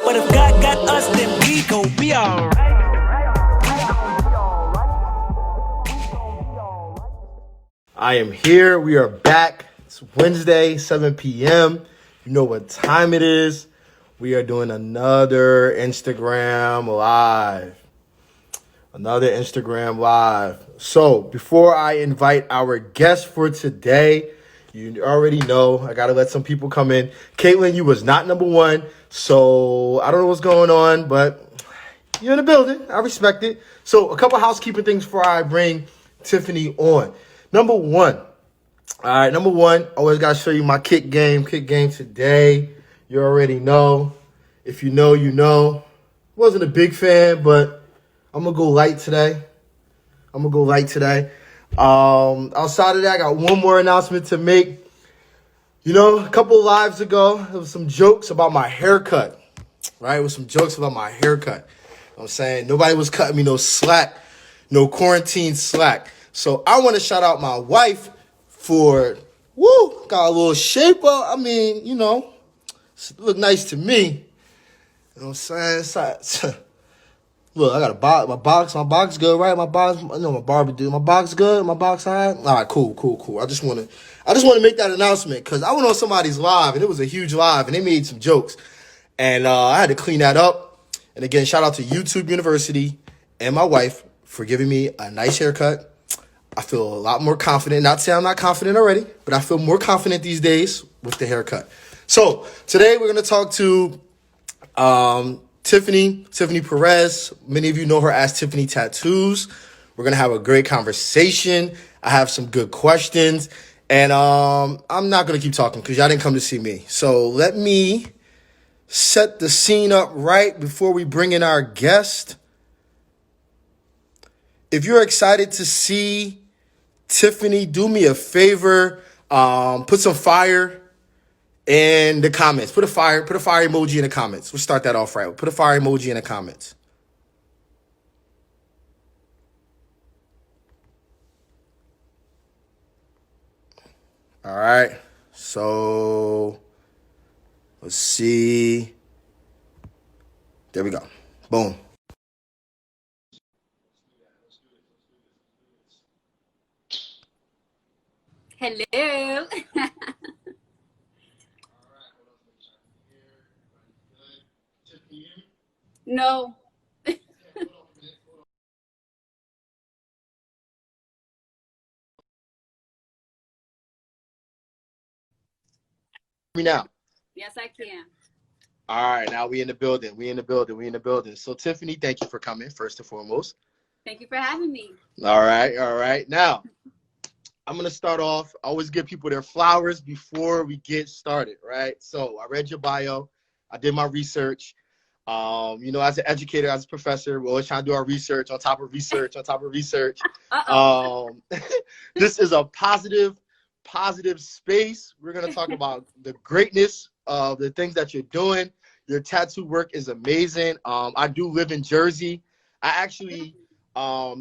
But if God got us, then we gon' be alright. I am here. We are back. It's Wednesday, 7 p.m. You know what time it is. We are doing another Instagram Live. So before I invite our guest for today, you already know I got to let some people come in. Caitlin, you was not number one. So I don't know what's going on, but you're in the building. I respect it. So a couple housekeeping things before I bring Tiffany on. Number one, always got to show you my kick game. Kick game today. You already know. If you know, you know. Wasn't a big fan, but I'm going to go light today. Outside of that, I got one more announcement to make. You know, a couple of lives ago, there was some jokes about my haircut. Right? It was some jokes about my haircut. You know what I'm saying? Nobody was cutting me no slack, no quarantine slack. So I want to shout out my wife for, got a little shape up. I mean, you know, look nice to me. You know what I'm saying? Look, I got a box. My box good, right? My box, I know my barber dude. My box good. My box high. All right, cool. I just want to make that announcement because I went on somebody's live and it was a huge live and they made some jokes, and I had to clean that up. And again, shout out to YouTube University and my wife for giving me a nice haircut. I feel a lot more confident. Not saying I'm not confident already, but I feel more confident these days with the haircut. So today we're gonna talk to Tiffany Perez. Many of you know her as Tiffany Tattooz. We're going to have a great conversation. I have some good questions. And I'm not going to keep talking because y'all didn't come to see me. So let me set the scene up right before we bring in our guest. If you're excited to see Tiffany, do me a favor. Put some fire in the comments. Put a fire emoji in the comments. We'll start that off right. Put a fire emoji in the comments. All right. So let's see. There we go. Boom. Hello. No. Me now. Yes, I can. All right, now we in the building. So Tiffany, thank you for coming first and foremost. Thank you for having me. All right. Now, I'm going to start off. I always give people their flowers before we get started, right? So I read your bio. I did my research. You know, as an educator, as a professor, we're always trying to do our research on top of research. This is a positive space. We're going to talk about the greatness of the things that you're doing. Your tattoo work is amazing. I do live in Jersey. I actually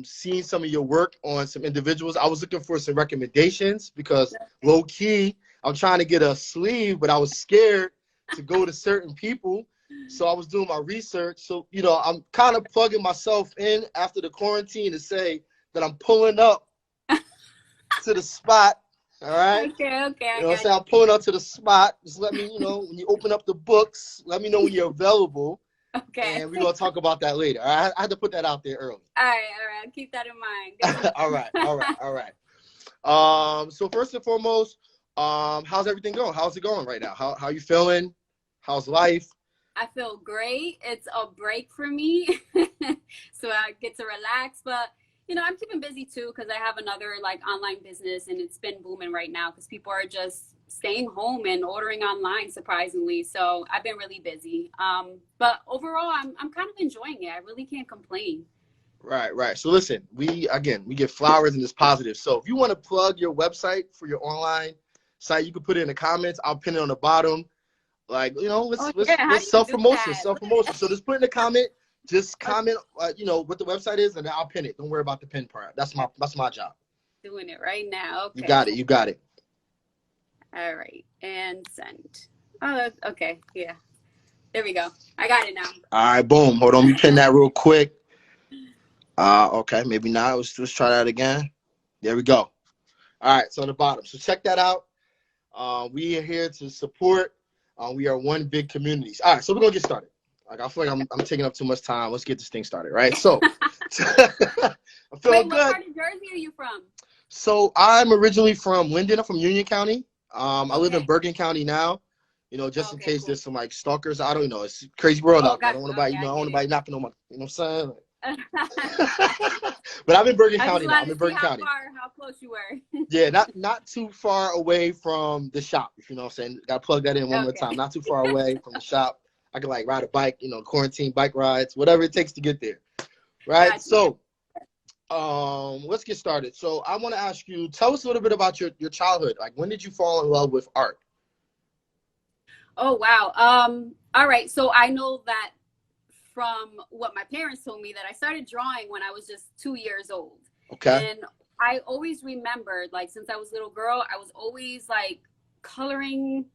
seen some of your work on some individuals. I was looking for some recommendations because low key, I'm trying to get a sleeve, but I was scared to go to certain people. So I was doing my research. So, you know, I'm kind of plugging myself in after the quarantine to say that I'm pulling up to the spot. All right. Okay. You know what I'm saying? I'm pulling up to the spot. Just let me, you know, when you open up the books, let me know when you're available. Okay. And we're going to talk about that later. All right? I had to put that out there early. All right. I'll keep that in mind. All right. So first and foremost, how's everything going? How's it going right now? How you feeling? How's life? I feel great. It's a break for me. So I get to relax. But, you know, I'm keeping busy too because I have another like online business and it's been booming right now because people are just staying home and ordering online, surprisingly. So I've been really busy. But overall, I'm kind of enjoying it. I really can't complain. Right. So listen, we get flowers and it's positive. So if you want to plug your website for your online site, you can put it in the comments. I'll pin it on the bottom. Like, you know, let's self-promotion. So just put in the comment, just comment, you know, what the website is, and then I'll pin it. Don't worry about the pin part. That's my job. Doing it right now. Okay. You got it. All right. And send. Oh, okay. Yeah. There we go. I got it now. All right, boom. Hold on, let me pin that real quick. Okay, maybe not. Let's try that again. There we go. All right, so on the bottom. So check that out. We are here to support. We are one big community. All right, so we're gonna get started. Like I feel like I'm taking up too much time. Let's get this thing started, right? So I'm feeling good. What part of Jersey are you from? So I'm originally from Linden. I'm from Union County. I live in Bergen County now. You know, just in case there's some like stalkers. I don't know. It's a crazy world out there. I don't want anybody, I don't want anybody knocking on my, you know what I'm saying? But I'm in Bergen County now. I'm in Bergen County. How close you were? Yeah, not too far away from the shop. If you know what I'm saying. Got to plug that in one more time. Not too far away from the shop. I can like ride a bike, you know, quarantine bike rides, whatever it takes to get there. Right. Gotcha. So, let's get started. So I want to ask you, tell us a little bit about your childhood. Like, when did you fall in love with art? Oh, wow. All right. So I know that from what my parents told me that I started drawing when I was just 2 years old. Okay. And I always remembered, like, since I was a little girl, I was always like coloring,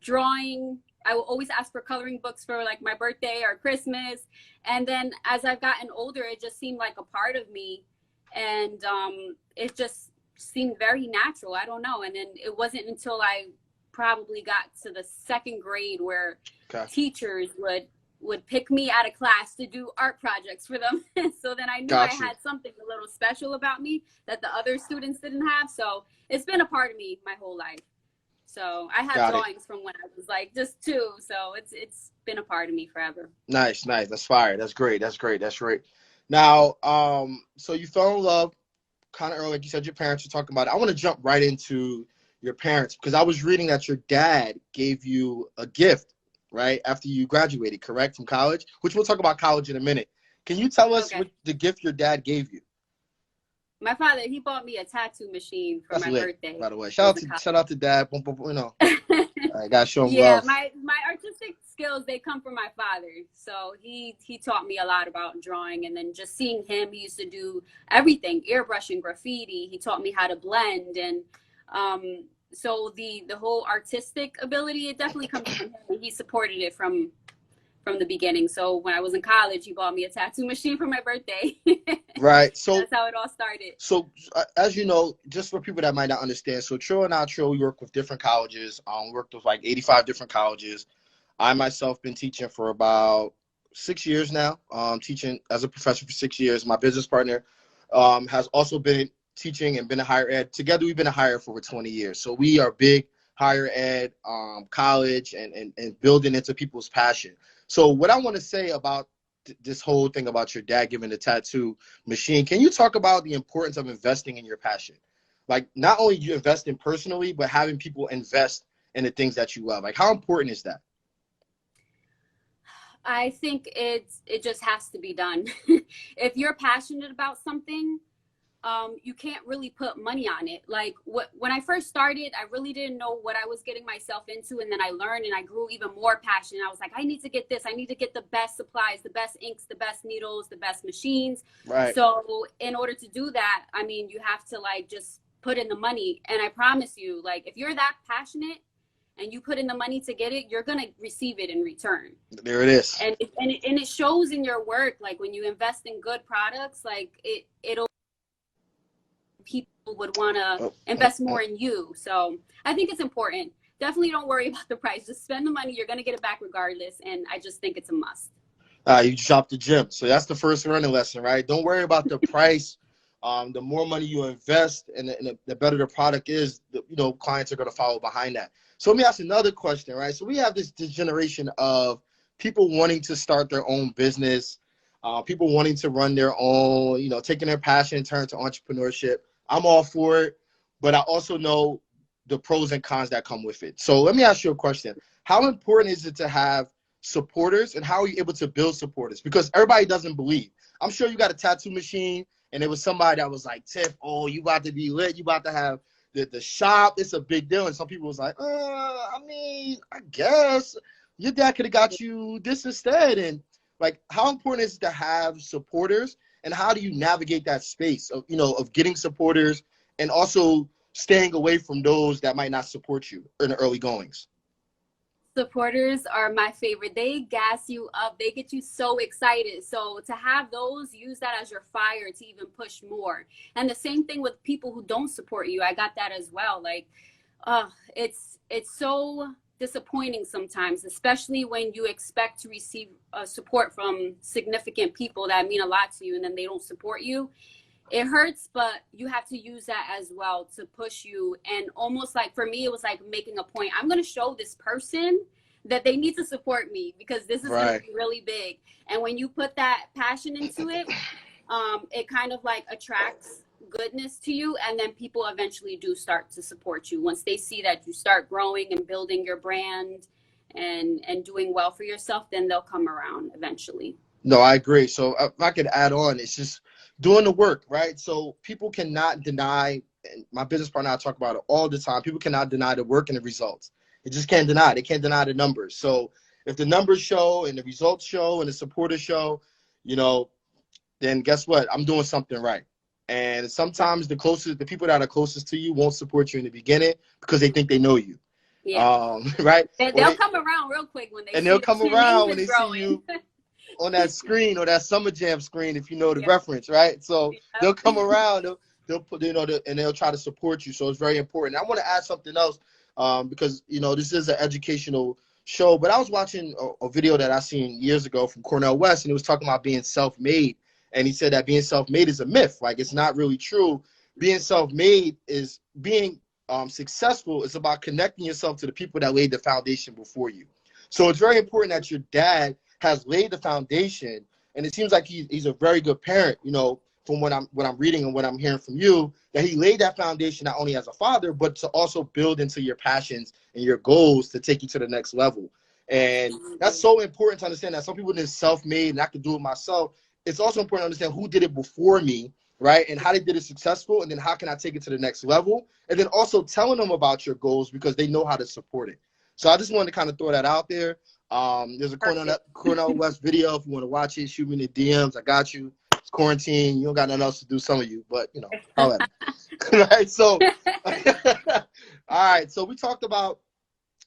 drawing. I will always ask for coloring books for like my birthday or Christmas. And then as I've gotten older, it just seemed like a part of me. And it just seemed very natural. I don't know. And then it wasn't until I probably got to the second grade where teachers would pick me out of class to do art projects for them. So then I knew I had something a little special about me that the other students didn't have. So it's been a part of me my whole life. So I have drawings from when I was like just 2. So it's been a part of me forever. Nice. That's fire. That's great. That's great. Now, so you fell in love kind of early, like you said, your parents were talking about it. I want to jump right into your parents because I was reading that your dad gave you a gift, right, after you graduated, correct, from college, which we'll talk about college in a minute. Can you tell us what the gift your dad gave you? My father, he bought me a tattoo machine for my birthday. By the way, shout out to dad. You know, I gotta show him love. Yeah, my artistic skills, they come from my father. So he taught me a lot about drawing, and then just seeing him, he used to do everything, airbrushing, graffiti. He taught me how to blend, and so the whole artistic ability, it definitely comes from him. He supported it from the beginning. So when I was in college, he bought me a tattoo machine for my birthday. Right. So that's how it all started. So as you know, just for people that might not understand, so Trill and I, we work with different colleges. Worked with like 85 different colleges. I myself been teaching for about 6 years now. Teaching as a professor for 6 years. My business partner has also been teaching and been a higher ed. Together, we've been a higher for over 20 years. So we are big higher ed, college, and building into people's passion. So what I want to say about this whole thing about your dad giving the tattoo machine, can you talk about the importance of investing in your passion? Like, not only you invest in personally, but having people invest in the things that you love. Like, how important is that? I think it just has to be done. If you're passionate about something, you can't really put money on it. Like when I first started, I really didn't know what I was getting myself into. And then I learned and I grew even more passionate. I was like, I need to get this. I need to get the best supplies, the best inks, the best needles, the best machines. Right. So in order to do that, I mean, you have to like just put in the money. And I promise you, like, if you're that passionate and you put in the money to get it, you're going to receive it in return. There it is. And it shows in your work. Like when you invest in good products, like it'll, people would want to invest more in you. So I think it's important. Definitely don't worry about the price. Just spend the money. You're going to get it back regardless. And I just think it's a must. You dropped the gym. So that's the first running lesson, right? Don't worry about the price. The more money you invest and the better the product is, clients are going to follow behind that. So let me ask another question, right? So we have this generation of people wanting to start their own business, people wanting to run their own, taking their passion and turn it to entrepreneurship. I'm all for it, but I also know the pros and cons that come with it. So let me ask you a question. How important is it to have supporters, and how are you able to build supporters? Because everybody doesn't believe. I'm sure you got a tattoo machine, and it was somebody that was like, Tiff, oh, you about to be lit. You about to have the shop. It's a big deal. And some people was like, I guess your dad could have got you this instead. And like, how important is it to have supporters? And how do you navigate that space of, of getting supporters and also staying away from those that might not support you in the early goings? Supporters are my favorite. They gas you up. They get you so excited. So to have those, use that as your fire to even push more. And the same thing with people who don't support you. I got that as well. Like, it's so disappointing sometimes, especially when you expect to receive support from significant people that mean a lot to you, and then they don't support you. It hurts, but you have to use that as well to push you. And almost like, for me, it was like making a point. I'm going to show this person that they need to support me because this is going to be really big. And when you put that passion into it, it kind of like attracts goodness to you. And then people eventually do start to support you. Once they see that you start growing and building your brand and doing well for yourself, then they'll come around eventually. No, I agree. So if I could add on, it's just doing the work, right? So people cannot deny, and my business partner, I talk about it all the time, people cannot deny the work and the results. They just can't deny it. They can't deny the numbers. So if the numbers show and the results show and the supporters show, you know, then guess what? I'm doing something right. And sometimes the people that are closest to you won't support you in the beginning because they think they know you. Yeah. Right? They'll come around real quick when they and see they'll come around when they growing. see you on that screen or that Summer Jam screen, if you know the reference, right? So they'll come around, they'll put, you know, and they'll try to support you. So it's very important. I want to add something else because, you know, this is an educational show, but I was watching a video that I seen years ago from Cornel West, and it was talking about being self-made. And he said that being self-made is a myth. Like, it's not really true. Being self-made is being successful. It's about connecting yourself to the people that laid the foundation before you. So it's very important that your dad has laid the foundation, and it seems like he's a very good parent, you know, from what I'm reading and what I'm hearing from you, that he laid that foundation not only as a father, but to also build into your passions and your goals to take you to the next level. And that's so important to understand that some people are self-made and I can do it myself. It's also important to understand who did it before me, right? And how they did it successful, and then how can I take it to the next level? And then also telling them about your goals because they know how to support it. So I just wanted to kind of throw that out there. There's a Cornel West video. If you want to watch it, shoot me in the DMs. I got you. It's quarantine. You don't got nothing else to do, some of you, but, you know, holla at me. Right? So, all right. So we talked about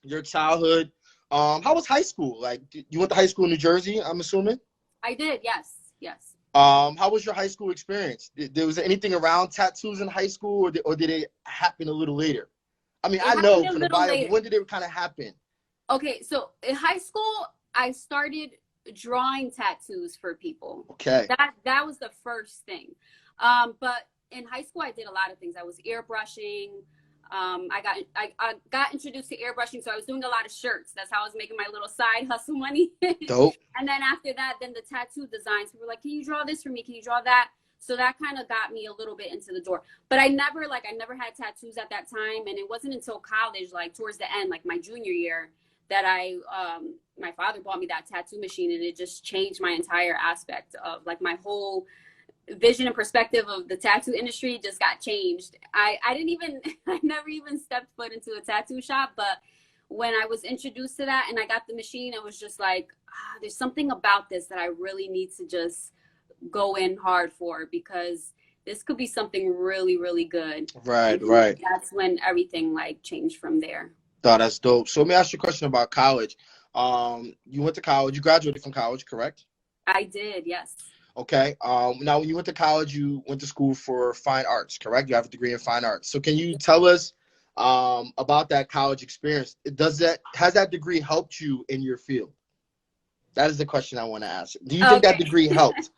your childhood. How was high school? Like, you went to high school in New Jersey, I'm assuming? I did, yes. How was your high school experience? Was there anything around tattoos in high school, or did it happen a little later? I mean, I know from the bio, but when did it kind of happen? Okay, so in high school, I started drawing tattoos for people. Okay. That was the first thing. But in high school, I did a lot of things. I was airbrushing. I got introduced to airbrushing, so I was doing a lot of shirts. That's how I was making my little side hustle money. Dope. And then after that, then the tattoo designs. People were like, "Can you draw this for me? Can you draw that?" So that kind of got me a little bit into the door. But I never had tattoos at that time, and it wasn't until college, like towards the end, like my junior year, that my father bought me that tattoo machine, and it just changed my entire aspect of like my whole vision and perspective of the tattoo industry just got changed. I never even stepped foot into a tattoo shop, but when I was introduced to that and I got the machine, it was just like, there's something about this that I really need to just go in hard for, because this could be something really, really good. Right. That's when everything like changed from there. Oh, that's dope. So let me ask you a question about college. You went to college, you graduated from college, correct? I did, yes. Okay. Now, when you went to college, you went to school for fine arts, correct? You have a degree in fine arts. So can you tell us about that college experience? Has that degree helped you in your field? That is the question I want to ask. Do you think that degree helped?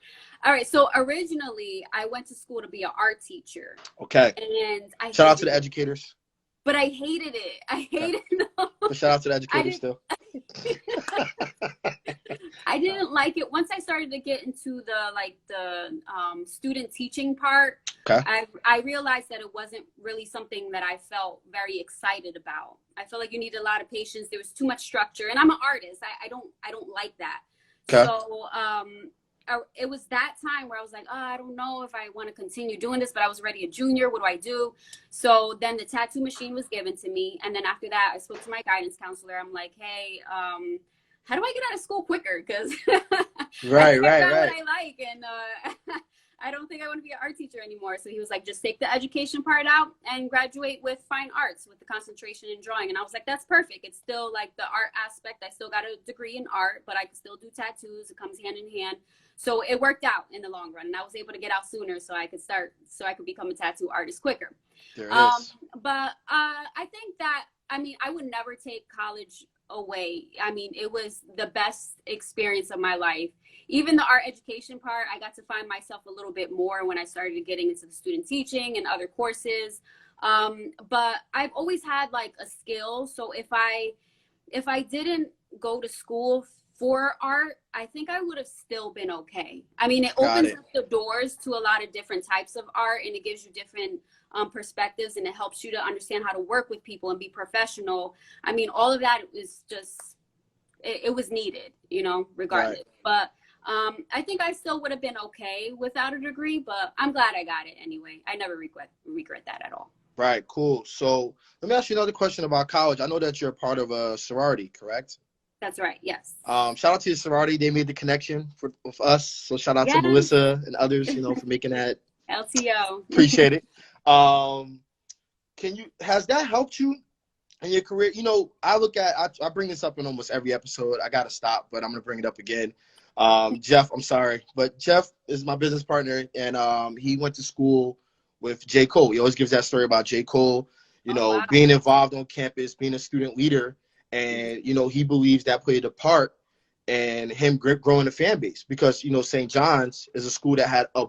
All right. So originally, I went to school to be an art teacher. Okay. And shout out to the educators. But I hated it. I hated it. But shout out to the educators still. I didn't like it. Once I started to get into the student teaching part, okay, I realized that it wasn't really something that I felt very excited about. I felt like you needed a lot of patience. There was too much structure, and I'm an artist. I don't like that. Okay. So it was that time where I was like, I don't know if I want to continue doing this, but I was already a junior. What do I do? So then the tattoo machine was given to me. And then after that, I spoke to my guidance counselor. I'm like, hey, how do I get out of school quicker? Because right. what I like. And I don't think I want to be an art teacher anymore. So he was like, just take the education part out and graduate with fine arts with the concentration in drawing. And I was like, that's perfect. It's still like the art aspect. I still got a degree in art, but I can still do tattoos. It comes hand in hand. So it worked out in the long run, and I was able to get out sooner so I could become a tattoo artist quicker. There it is. But I think that, I mean, I would never take college away. I mean, it was the best experience of my life. Even the art education part, I got to find myself a little bit more when I started getting into the student teaching and other courses. But I've always had like a skill. So if I didn't go to school for art, I think I would have still been okay. I mean, it opens up the doors to a lot of different types of art, and it gives you different perspectives, and it helps you to understand how to work with people and be professional. I mean, all of that is just, it was needed, you know, regardless. Right. But I think I still would have been okay without a degree, but I'm glad I got it anyway. I never regret that at all. Right, cool. So let me ask you another question about college. I know that you're a part of a sorority, correct? That's right, yes. Shout out to the sorority. They made the connection with us. So shout out to Melissa and others, you know, for making that. LTO. Appreciate it. Has that helped you in your career? You know, I bring this up in almost every episode. I got to stop, but I'm going to bring it up again. Jeff, I'm sorry, but Jeff is my business partner, and he went to school with J. Cole. He always gives that story about J. Cole, being involved on campus, being a student leader. And, you know, he believes that played a part in him growing the fan base because, you know, St. John's is a school that had a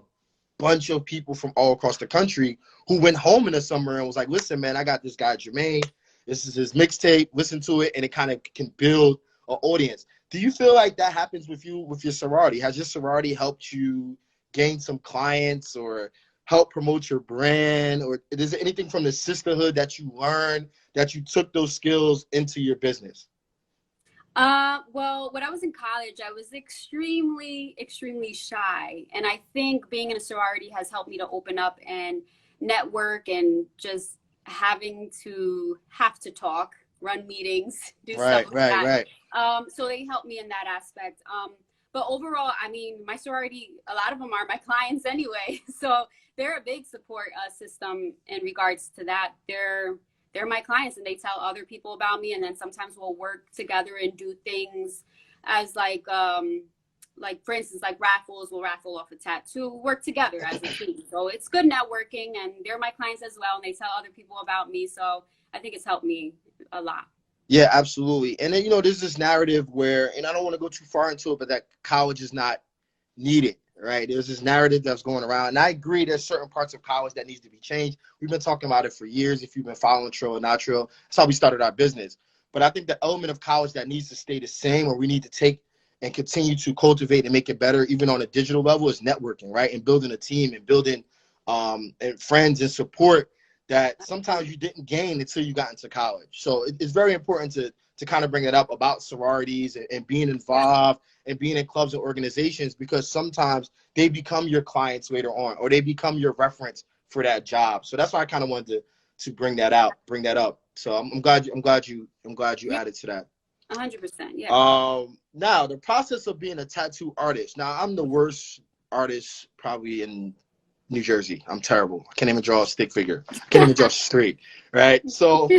bunch of people from all across the country who went home in the summer and was like, listen, man, I got this guy, Jermaine. This is his mixtape. Listen to it. And it kind of can build an audience. Do you feel like that happens with you, with your sorority? Has your sorority helped you gain some clients or help promote your brand? Or is there anything from the sisterhood that you learned that you took those skills into your business? Well, when I was in college, I was extremely, extremely shy. And I think being in a sorority has helped me to open up and network, and just having to talk, run meetings, do stuff like that. Right. So they helped me in that aspect. But overall, I mean, my sorority, a lot of them are my clients anyway. So they're a big support system in regards to that. They're my clients, and they tell other people about me. And then sometimes we'll work together and do things as like for instance, like raffles, we'll raffle off a tattoo, work together as a team. So it's good networking, and they're my clients as well. And they tell other people about me. So I think it's helped me a lot. Yeah, absolutely. And then, you know, there's this narrative where, and I don't want to go too far into it, but that college is not needed, right? There's this narrative that's going around. And I agree there's certain parts of college that needs to be changed. We've been talking about it for years. If you've been following Trill or Not Trill, that's how we started our business. But I think the element of college that needs to stay the same, or we need to take and continue to cultivate and make it better, even on a digital level, is networking, right? And building a team and building and friends and support that sometimes you didn't gain until you got into college. So it's very important to kind of bring it up about sororities and being involved and being in clubs and organizations, because sometimes they become your clients later on, or they become your reference for that job. So that's why I kind of wanted to bring that up. So I'm glad you added to that. 100%. Yeah. Now the process of being a tattoo artist. Now I'm the worst artist probably in New Jersey. I'm terrible. I can't even draw a stick figure. I can't even draw straight. Right. So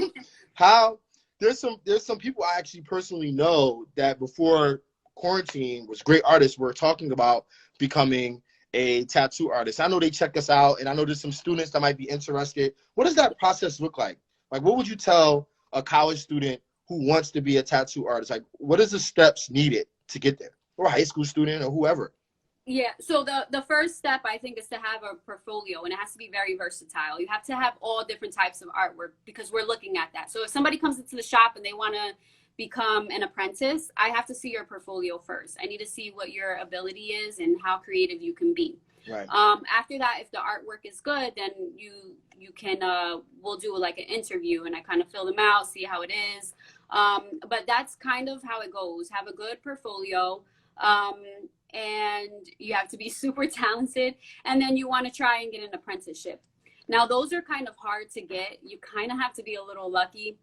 there's some people I actually personally know that before quarantine was great artists were talking about becoming a tattoo artist. I know they check us out, and I know there's some students that might be interested. What does that process look like? Like, what would you tell a college student who wants to be a tattoo artist? Like, what is the steps needed to get there? Or a high school student or whoever? Yeah, so the first step, I think, is to have a portfolio, and it has to be very versatile. You have to have all different types of artwork, because we're looking at that. So if somebody comes into the shop and they want to become an apprentice, I have to see your portfolio first. I need to see what your ability is and how creative you can be. Right. After that, if the artwork is good, then you can we'll do like an interview, and I kind of fill them out, see how it is. But that's kind of how it goes. Have a good portfolio. And you have to be super talented, and then you want to try and get an apprenticeship. Now, those are kind of hard to get. You kind of have to be a little lucky.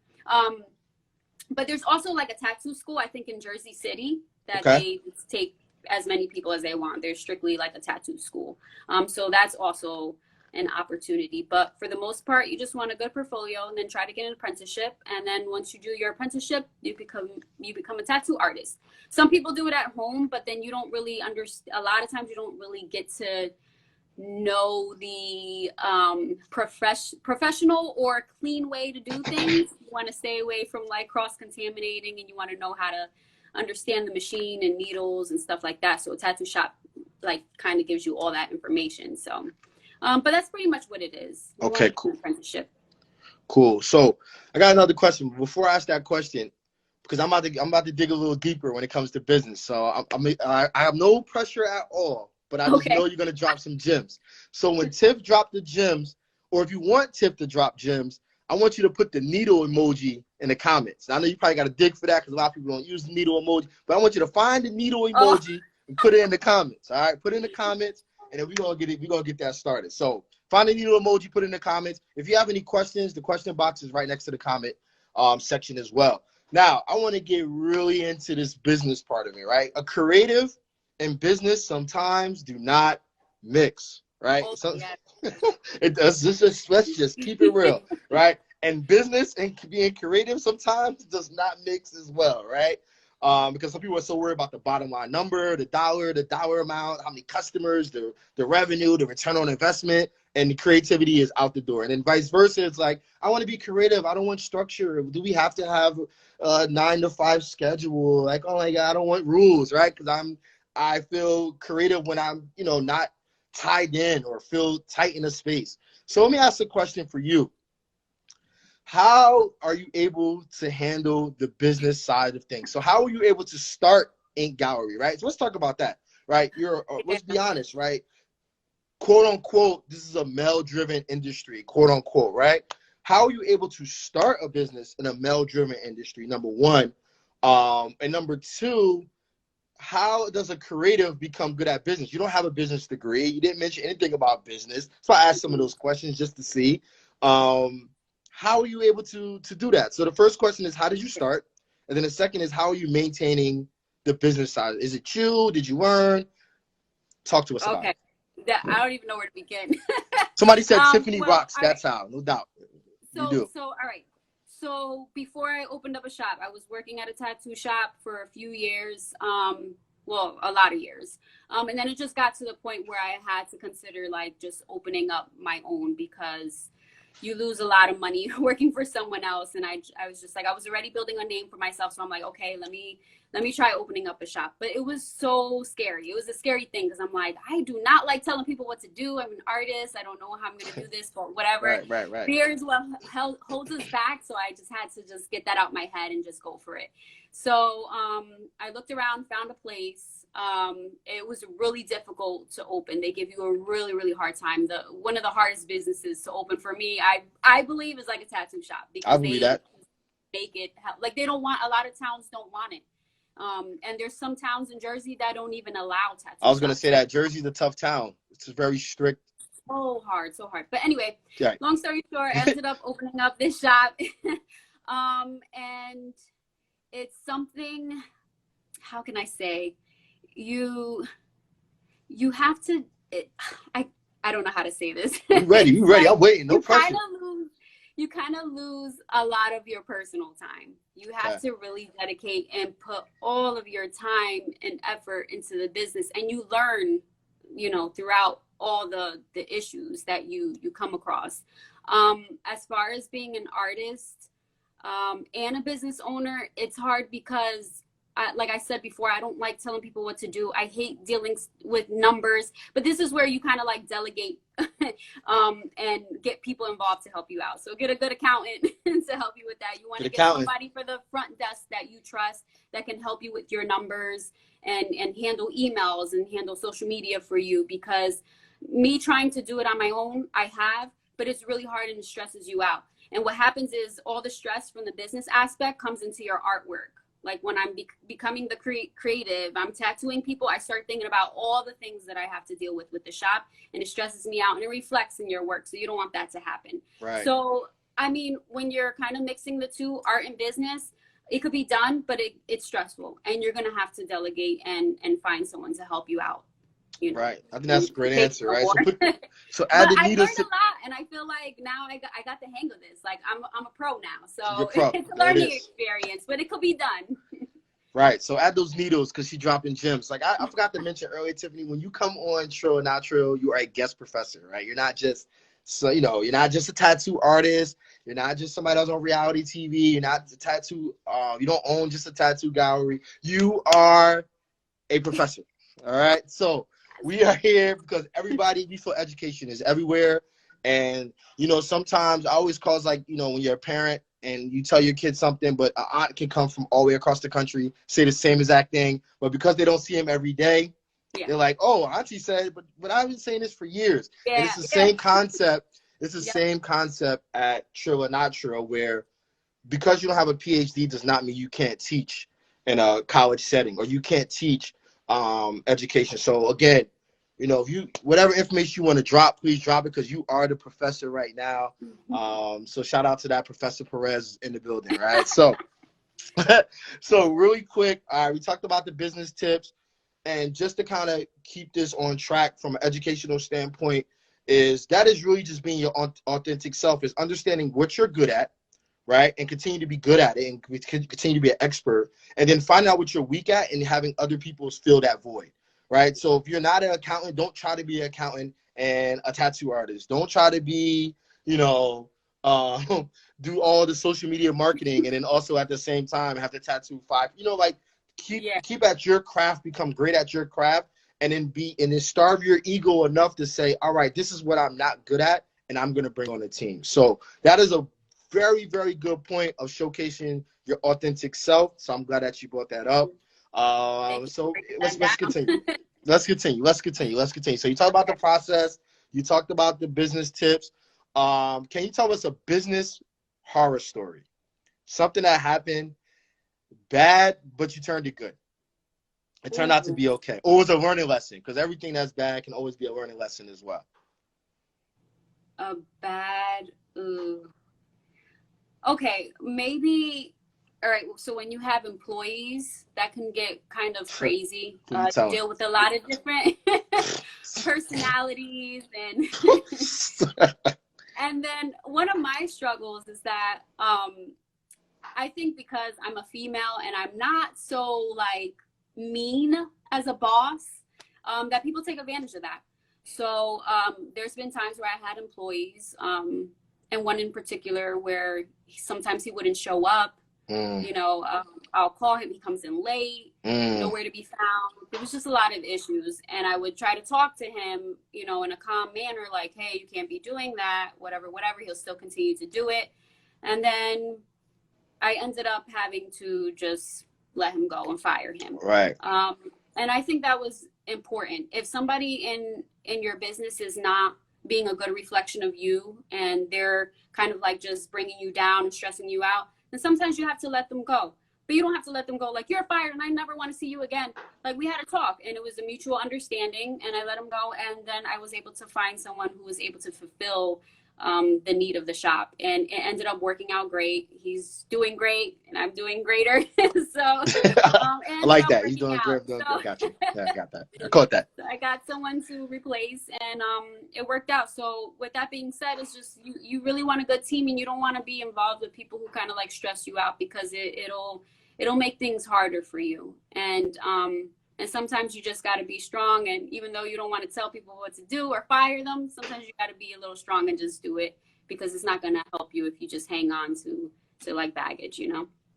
But there's also like a tattoo school, I think, in Jersey City that they take as many people as they want. They're strictly like a tattoo school. So that's also an opportunity. But for the most part, you just want a good portfolio and then try to get an apprenticeship. And then once you do your apprenticeship, you become a tattoo artist. Some people do it at home, but then you don't really understand. A lot of times you don't really get to know the professional or clean way to do things. You want to stay away from like cross-contaminating, and you want to know how to understand the machine and needles and stuff like that. So a tattoo shop like kind of gives you all that information. So but that's pretty much what it is. You Okay, cool. Apprenticeship. Cool. So I got another question. Before I ask that question, because I'm about to dig a little deeper when it comes to business. So I have no pressure at all, but I just know you're going to drop some gems. So when Tiff dropped the gems, or if you want Tiff to drop gems, I want you to put the needle emoji in the comments. I know you probably got to dig for that because a lot of people don't use the needle emoji, but I want you to find the needle emoji and put it in the comments. All right, put it in the comments, and then we're gonna get that started. So find the needle emoji, put it in the comments. If you have any questions, the question box is right next to the comment section as well. Now I want to get really into this business part of it, right? A creative and business sometimes do not mix, right? It does. Let's just keep it real, right? And business and being creative sometimes does not mix as well, right? Because some people are so worried about the bottom line number, the dollar amount, how many customers, the revenue, the return on investment, and the creativity is out the door. And then vice versa, it's like, I want to be creative. I don't want structure. Do we have to have a 9-to-5 schedule? Like, oh my God, I don't want rules, right? Because I feel creative when I'm, not tied in or feel tight in a space. So let me ask a question for you. How are you able to handle the business side of things? So how are you able to start Ink Gallery, right? So let's talk about that, right? Let's be honest, right? Quote unquote, this is a male-driven industry, quote unquote, right? How are you able to start a business in a male-driven industry, number one? And number two, how does a creative become good at business? You don't have a business degree. You didn't mention anything about business. So I asked some of those questions just to see. How are you able to do that? So the first question is, how did you start? And then the second is, how are you maintaining the business side? Is it you? Did you learn? Talk to us about it. I don't even know where to begin. Somebody said Tiffany rocks. That's how, no doubt. So all right. So before I opened up a shop, I was working at a tattoo shop for a few years. Well, a lot of years. And then it just got to the point where I had to consider like just opening up my own, because you lose a lot of money working for someone else. And I was just like, I was already building a name for myself. So I'm like, okay, let me try opening up a shop. But it was so scary. It was a scary thing because I'm like, I do not like telling people what to do. I'm an artist. I don't know how I'm going to do this, but whatever. Right. Fear is what holds us back. So I just had to just get that out my head and just go for it. So I looked around, found a place. It was really difficult to open. They give you a really, really hard time. One of the hardest businesses to open for me, I believe, is like a tattoo shop, because I believe that. Make it like they don't want, a lot of towns don't want it. And there's some towns in Jersey that don't even allow tattoo. I was going to say that Jersey's a tough town. It's very strict. So hard. But anyway, yeah. Long story short, I ended up opening up this shop. And it's something, how can I say, you have to, I don't know how to say this. You ready. I'm waiting. No pressure. You kind of lose a lot of your personal time. You have to really dedicate and put all of your time and effort into the business, and you learn, throughout all the issues that you come across. As far as being an artist and a business owner, it's hard because, like I said before, I don't like telling people what to do. I hate dealing with numbers, but this is where you kind of like delegate and get people involved to help you out. So get a good accountant to help you with that. You want to get somebody for the front desk that you trust that can help you with your numbers and handle emails and handle social media for you, because me trying to do it on my own, but it's really hard and it stresses you out. And what happens is all the stress from the business aspect comes into your artwork. Like when I'm becoming the creative, I'm tattooing people, I start thinking about all the things that I have to deal with the shop, and it stresses me out and it reflects in your work. So you don't want that to happen. Right. So, I mean, when you're kind of mixing the two, art and business, it could be done, but it's stressful, and you're going to have to delegate and find someone to help you out. You know? Right. I think that's a great answer, right? So But add the I needles. learned a lot, and I feel like now I got the hang of this. Like I'm a pro now, You're so pro. it's a learning experience, but it could be done. Right. So add those needles because she dropping gems. Like I forgot to mention earlier, Tiffany, when you come on Trill or Not Trill, you are a guest professor, right? You're not just you're not just a tattoo artist. You're not just somebody else on reality TV. You're not a tattoo. You don't own just a tattoo gallery. You are a professor. All right. So we are here because we feel education is everywhere. And, sometimes I always cause when you're a parent and you tell your kid something, but an aunt can come from all the way across the country, say the same exact thing. But because they don't see him every day, they're like, oh, auntie said, but I've been saying this for years. Yeah, and it's the same concept. It's the same concept at Trill or Not Trill, where because you don't have a PhD does not mean you can't teach in a college setting or you can't teach education. So again, if whatever information you want to drop, please drop it because you are the professor right now. So shout out to that Professor Perez in the building, right? So really quick, we talked about the business tips, and just to kind of keep this on track from an educational standpoint, is really just being your authentic self, is understanding what you're good at, right? And continue to be good at it and continue to be an expert, and then find out what you're weak at and having other people fill that void, right? So if you're not an accountant, don't try to be an accountant and a tattoo artist. Don't try to be, do all the social media marketing and then also at the same time have to tattoo 5, keep at your craft, become great at your craft, and then starve your ego enough to say, all right, this is what I'm not good at, and I'm going to bring on a team. So that is a very, very good point of showcasing your authentic self. So I'm glad that you brought that up. So let's continue. Let's continue. So you talked about the process. You talked about the business tips. Can you tell us a business horror story? Something that happened bad, but you turned it good. It turned out to be okay. Or it was a learning lesson, because everything that's bad can always be a learning lesson as well. A bad, okay, maybe. All right, so when you have employees, that can get kind of crazy. Deal with a lot of different personalities, and and then one of my struggles is that I think because I'm a female and I'm not so mean as a boss, that people take advantage of that. So there's been times where I had employees, and one in particular where sometimes he wouldn't show up. I'll call him, he comes in late, nowhere to be found. There was just a lot of issues, and I would try to talk to him, in a calm manner, like, hey, you can't be doing that, whatever. He'll still continue to do it. And then I ended up having to just let him go and fire him. Right. And I think that was important. If somebody in your business is not being a good reflection of you, and they're kind of just bringing you down and stressing you out, then sometimes you have to let them go. But you don't have to let them go like, you're fired and I never want to see you again. We had a talk, and it was a mutual understanding, and I let him go. And then I was able to find someone who was able to fulfill the need of the shop, and it ended up working out great. He's doing great and I'm doing greater. So I like that. He's doing great. Gotcha. Yeah, I got that. I caught that. I got someone to replace, and it worked out. So with that being said, it's just you really want a good team, and you don't want to be involved with people who kind of stress you out, because it'll make things harder for you. And sometimes you just got to be strong. And even though you don't want to tell people what to do or fire them, sometimes you got to be a little strong and just do it, because it's not going to help you if you just hang on to baggage,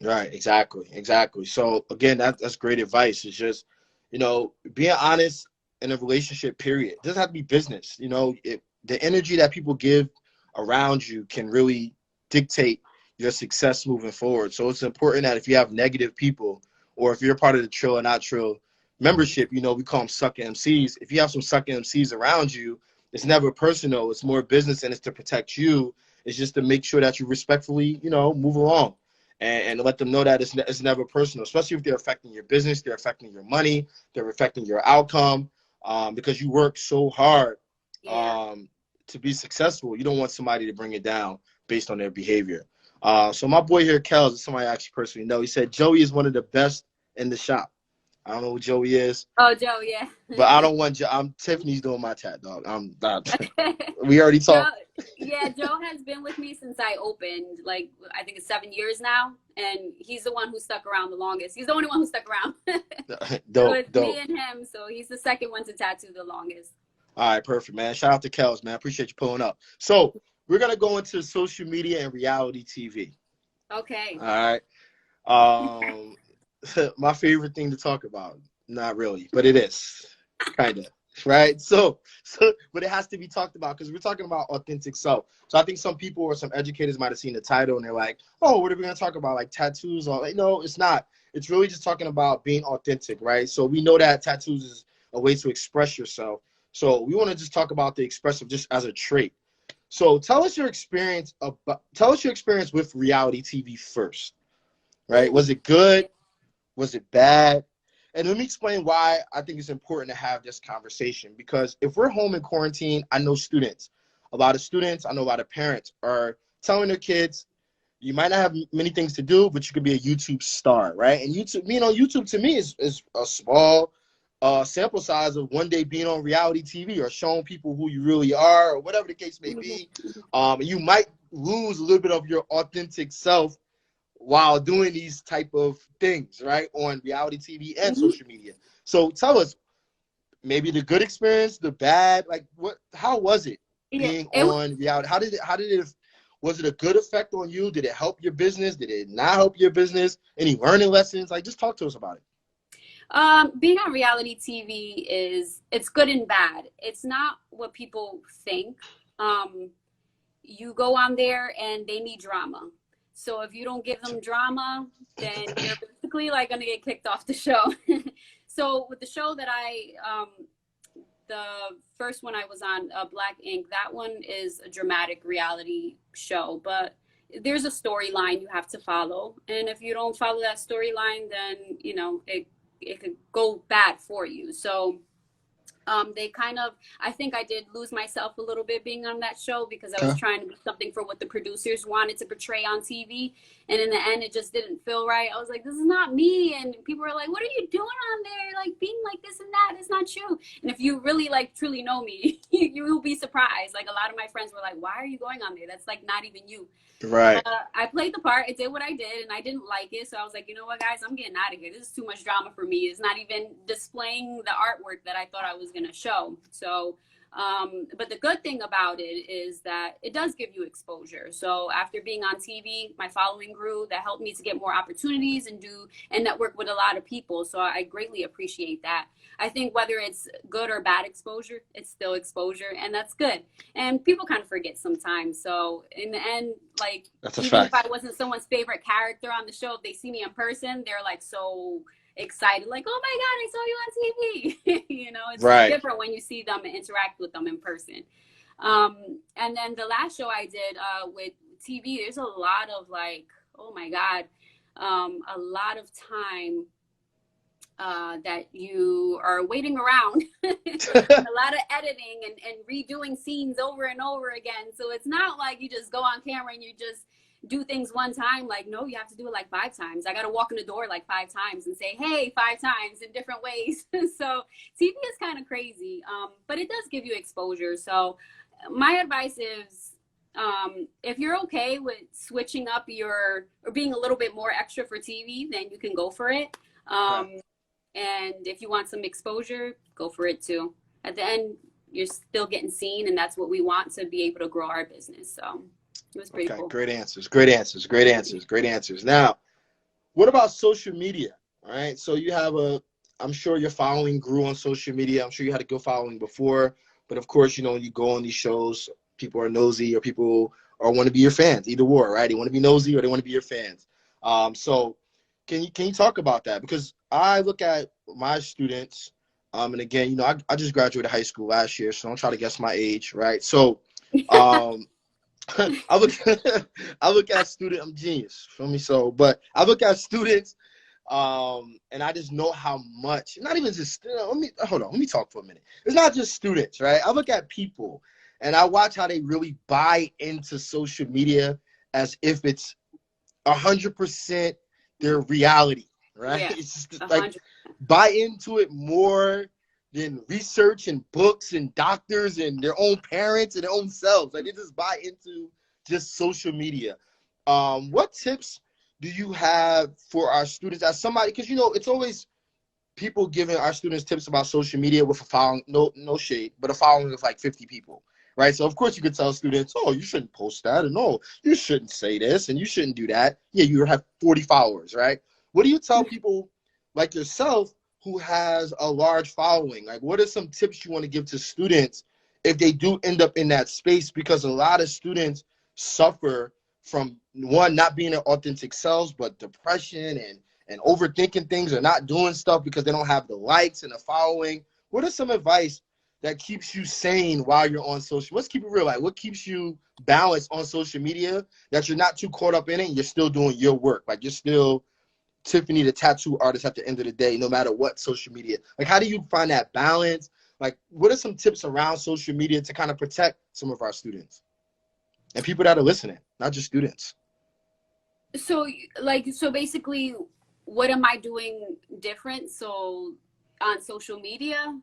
Right. Exactly. So again, that's great advice. It's just, being honest in a relationship, period. It doesn't have to be business. The energy that people give around you can really dictate your success moving forward. So it's important that if you have negative people, or if you're part of the Trill or Not Trill membership, we call them sucking MCs. If you have some sucking MCs around you, it's never personal. It's more business, and it's to protect you. It's just to make sure that you respectfully, move along, and let them know that it's never personal, especially if they're affecting your business, they're affecting your money, they're affecting your outcome, because you work so hard to be successful. You don't want somebody to bring it down based on their behavior. So my boy here, Kels, is somebody I actually personally know. He said Joey is one of the best in the shop. I don't know who Joey is. Oh, Joe, yeah. But I don't want Tiffany's doing my tat, dog. I'm not. We already Joe, talked. yeah, Joe has been with me since I opened. Like, I think it's 7 years now, and he's the one who stuck around the longest. He's the only one who stuck around. So it's me and him. So he's the second one to tattoo the longest. All right, perfect, man. Shout out to Kels, man. Appreciate you pulling up. So we're gonna go into social media and reality TV. Okay. All right. My favorite thing to talk about. Not really, but it is, kind of, right? So, but it has to be talked about because we're talking about authentic self. So I think some people or some educators might have seen the title and they're like, "Oh, what are we going to talk about? Like tattoos?" Or no, it's not. It's really just talking about being authentic, right? So we know that tattoos is a way to express yourself. So we want to just talk about the expressive just as a trait. So tell us your experience with reality TV first, right? Was it good? Was it bad? And let me explain why I think it's important to have this conversation. Because if we're home in quarantine, I know a lot of students, I know a lot of parents are telling their kids, you might not have many things to do, but you could be a YouTube star, right? And YouTube to me is a small sample size of one day being on reality TV or showing people who you really are or whatever the case may be. You might lose a little bit of your authentic self while doing these type of things, right, on reality TV and social media. So tell us, maybe the good experience, the bad, like how was it being on reality? Was it a good effect on you? Did it help your business? Did it not help your business? Any learning lessons? Like, just talk to us about it. Being on reality TV it's good and bad. It's not what people think. You go on there and they need drama. So if you don't give them drama, then you're basically like going to get kicked off the show. So with the show that the first one I was on, Black Ink, that one is a dramatic reality show, but there's a storyline you have to follow. And if you don't follow that storyline, then, it could go bad for you. So I think I did lose myself a little bit being on that show because I was trying to be something for what the producers wanted to portray on TV. And in the end, it just didn't feel right. I was like, this is not me. And people were like, what are you doing on there? Like being like this and that, it's not you. And if you really truly know me, you will be surprised. Like a lot of my friends were like, why are you going on there? That's like not even you. Right. I played the part. I did what I did, and I didn't like it. So I was like, you know what, guys? I'm getting out of here. This is too much drama for me. It's not even displaying the artwork that I thought I was going to show. So, but the good thing about it is that it does give you exposure. So after being on TV, my following grew. That helped me to get more opportunities and network with a lot of people. So I greatly appreciate that. I think whether it's good or bad exposure, it's still exposure, and that's good. And people kind of forget sometimes. So in the end, like, even if I wasn't someone's favorite character on the show, if they see me in person, they're like so excited, like, oh my God, I saw you on TV. It's different when you see them and interact with them in person. And then the last show I did with TV, there's a lot of oh my God, a lot of time that you are waiting around, a lot of editing and redoing scenes over and over again. So it's not like you just go on camera and you just do things one time. Like, no, you have to do it 5 times. I got to walk in the door 5 times and say, hey, 5 times in different ways. So TV is kind of crazy, but it does give you exposure. So my advice is, if you're okay with switching up or being a little bit more extra for TV, then you can go for it. And if you want some exposure, go for it too. At the end, you're still getting seen, and that's what we want to be able to grow our business. So it was pretty cool. Great answers. Now, what about social media? All right. So I'm sure your following grew on social media. I'm sure you had a good following before, but of course, when you go on these shows, people are nosy or people want to be your fans, either or, right? They want to be nosy or they want to be your fans. So can you talk about that? Because I look at my students, and again, I just graduated high school last year, so don't try to guess my age, right? So, I look at student. I'm genius, feel me? So, but I look at students, and I just know how much. Not even just. Let me talk for a minute. It's not just students, right? I look at people, and I watch how they really buy into social media as if it's 100% their reality, right? Yeah, It's just like 100. buy into it more than research and books and doctors and their own parents and their own selves. Like they just buy into just social media. What tips do you have for our students as somebody, because it's always people giving our students tips about social media with a following, no shade, but a following of like 50 people, right? So of course you could tell students, oh, you shouldn't post that, and no, you shouldn't say this, and you shouldn't do that. Yeah, you have 40 followers, right? What do you tell people like yourself who has a large following? Like, what are some tips you want to give to students if they do end up in that space? Because a lot of students suffer from, one, not being their authentic selves, but depression and overthinking things or not doing stuff because they don't have the likes and the following. What are some advice that keeps you sane while you're on social? Let's keep it real. Like, what keeps you balanced on social media that you're not too caught up in it and you're still doing your work? Like, you're still Tiffany the tattoo artist at the end of the day, no matter what social media. Like, how do you find that balance? Like, what are some tips around social media to kind of protect some of our students and people that are listening, not just students? So basically, what am I doing different? So on social media?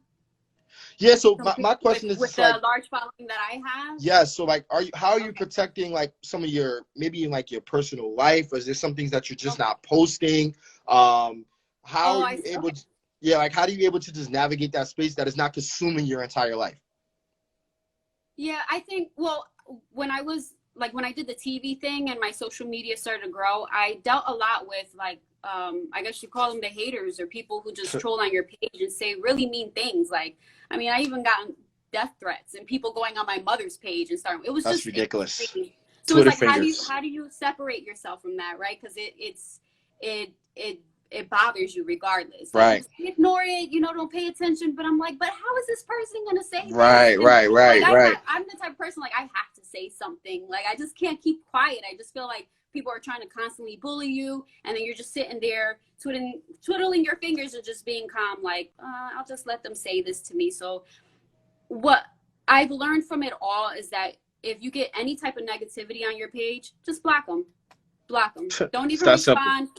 Yeah, so my question is with the like, large following that I have. yeah, so like, how are you protecting like some of your, maybe in like your personal life? Or is there some things that you're just not posting? How are you able to, yeah, like how do you able to just navigate that space that is not consuming your entire life? Yeah, I think, well, when I did the TV thing and my social media started to grow, I dealt a lot with like, I guess you call them the haters, or people who just troll on your page and say really mean things. Like, I mean, I even got death threats and people going on my mother's page and starting. It was That's just ridiculous. So Twitter it's like, fingers. how do you separate yourself from that, right? Because it bothers you regardless. Like, Right. just ignore it, don't pay attention. But I'm like, but how is this person gonna say right, this? right. I'm the type of person, like, I have to say something. Like, I just can't keep quiet. I just feel like people are trying to constantly bully you, and then you're just sitting there twiddling your fingers and just being calm, like, I'll just let them say this to me. So what I've learned from it all is that if you get any type of negativity on your page, just block them. Don't even respond,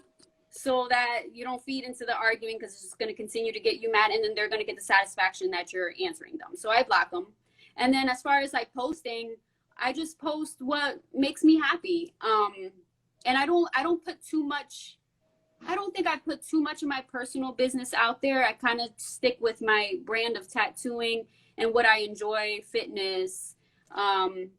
so that you don't feed into the arguing, because it's just going to continue to get you mad, and then they're going to get the satisfaction that you're answering them. So I block them. And then as far as like posting, I just post what makes me happy. And I don't put too much. I don't think I put too much of my personal business out there. I kind of stick with my brand of tattooing and what I enjoy, fitness.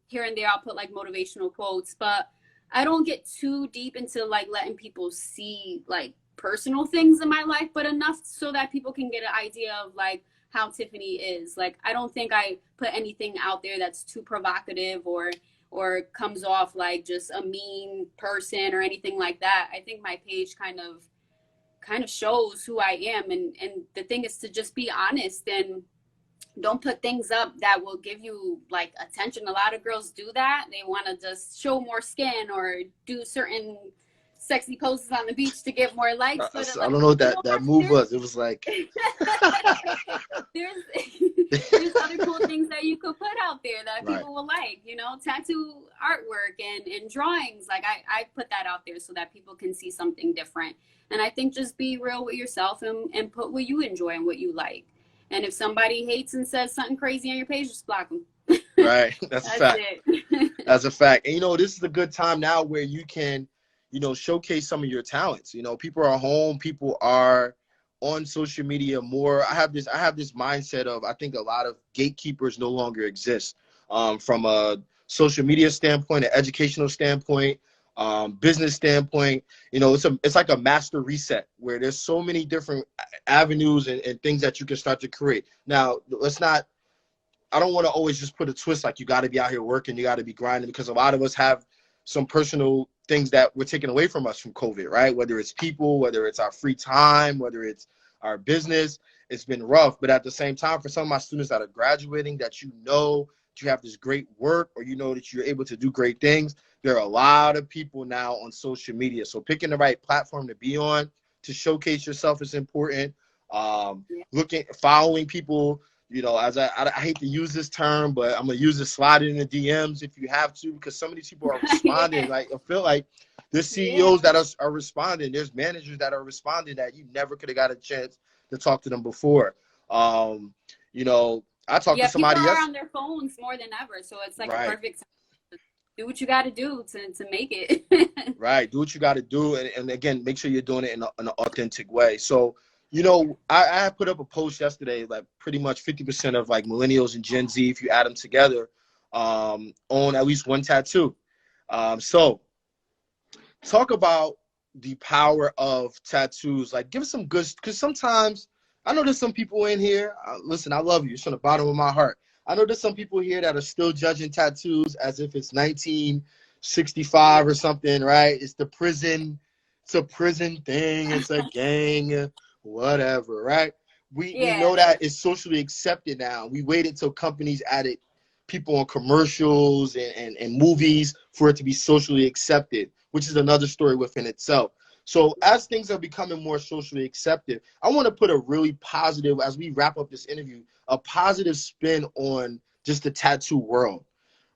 Here and there, I'll put like motivational quotes, but I don't get too deep into like letting people see like personal things in my life, but enough so that people can get an idea of like how Tiffany is. Like, I don't think I put anything out there that's too provocative or comes off like just a mean person or anything like that. I think my page kind of shows who I am, and the thing is to just be honest and don't put things up that will give you like attention. A lot of girls do that. They want to just show more skin or do certain sexy poses on the beach to get more likes. But I don't know what that move was. It was like there's other cool things that you could put out there that people will like, tattoo artwork and drawings. Like I put that out there so that people can see something different. And I think just be real with yourself and put what you enjoy and what you like. And if somebody hates and says something crazy on your page, just block them. Right. That's a fact. It. That's a fact. And this is a good time now where you can, showcase some of your talents. People are home. People are on social media more. I have this mindset of, I think a lot of gatekeepers no longer exist, from a social media standpoint, an educational standpoint, business standpoint. It's like a master reset where there's so many different avenues and things that you can start to create. Now, I don't want to always just put a twist like you got to be out here working, you got to be grinding, because a lot of us have some personal things that were taken away from us from COVID, right? Whether it's people, whether it's our free time, whether it's our business, it's been rough. But at the same time, for some of my students that are graduating, that that you have this great work, or that you're able to do great things, there are a lot of people now on social media. So picking the right platform to be on, to showcase yourself is important. Following people, as I hate to use this term, but I'm going to use it, slide it in the DMs if you have to, because some of these people are responding. Like, I feel like There's CEOs that are responding. There's managers that are responding that you never could have got a chance to talk to them before. You know, I talked to somebody people are else. on their phones more than ever, so it's like Right. a perfect time to do what you got to do to make it. Right. Do what you got to do. And again, make sure you're doing it in an authentic way. So, you know, I put up a post yesterday, like pretty much 50% of like millennials and Gen Z, if you add them together, own at least one tattoo. So talk about the power of tattoos. Like, give us some good, because sometimes I know there's some people in here. Listen, I love you. It's from the bottom of my heart. I know there's some people here that are still judging tattoos as if it's 1965 or something, right? It's a prison thing. It's a gang, whatever, right? We know that it's socially accepted now. We waited till companies added people on commercials and movies for it to be socially accepted, which is another story within itself. So as things are becoming more socially accepted, I want to put a really positive, as we wrap up this interview, a positive spin on just the tattoo world,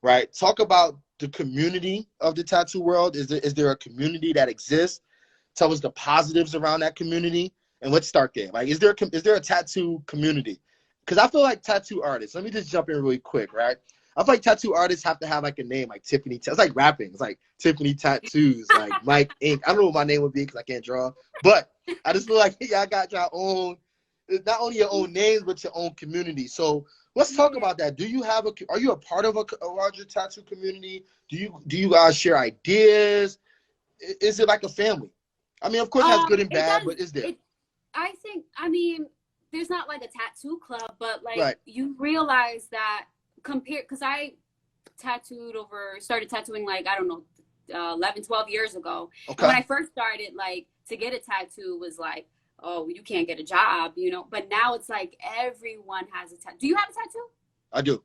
right? Talk about the community of the tattoo world. Is there a community that exists? Tell us the positives around that community, and let's start there. Like, is there a tattoo community? Because I feel like tattoo artists, let me just jump in really quick, right? I feel like tattoo artists have to have like a name, like Tiffany. It's like rapping. It's like Tiffany Tattooz, like Mike Ink. I don't know what my name would be because I can't draw, but I just feel like y'all got your own, not only your own names, but your own community. So let's talk about that. Are you a part of a larger tattoo community? Do you guys share ideas? Is it like a family? I mean, of course, it has good and bad, but is there? I mean, there's not like a tattoo club, but like you realize that because I started tattooing like, I don't know, 11, 12 years ago. Okay. And when I first started, like, to get a tattoo was like, oh, you can't get a job, you know? But now it's like everyone has a tattoo. Do you have a tattoo? I do.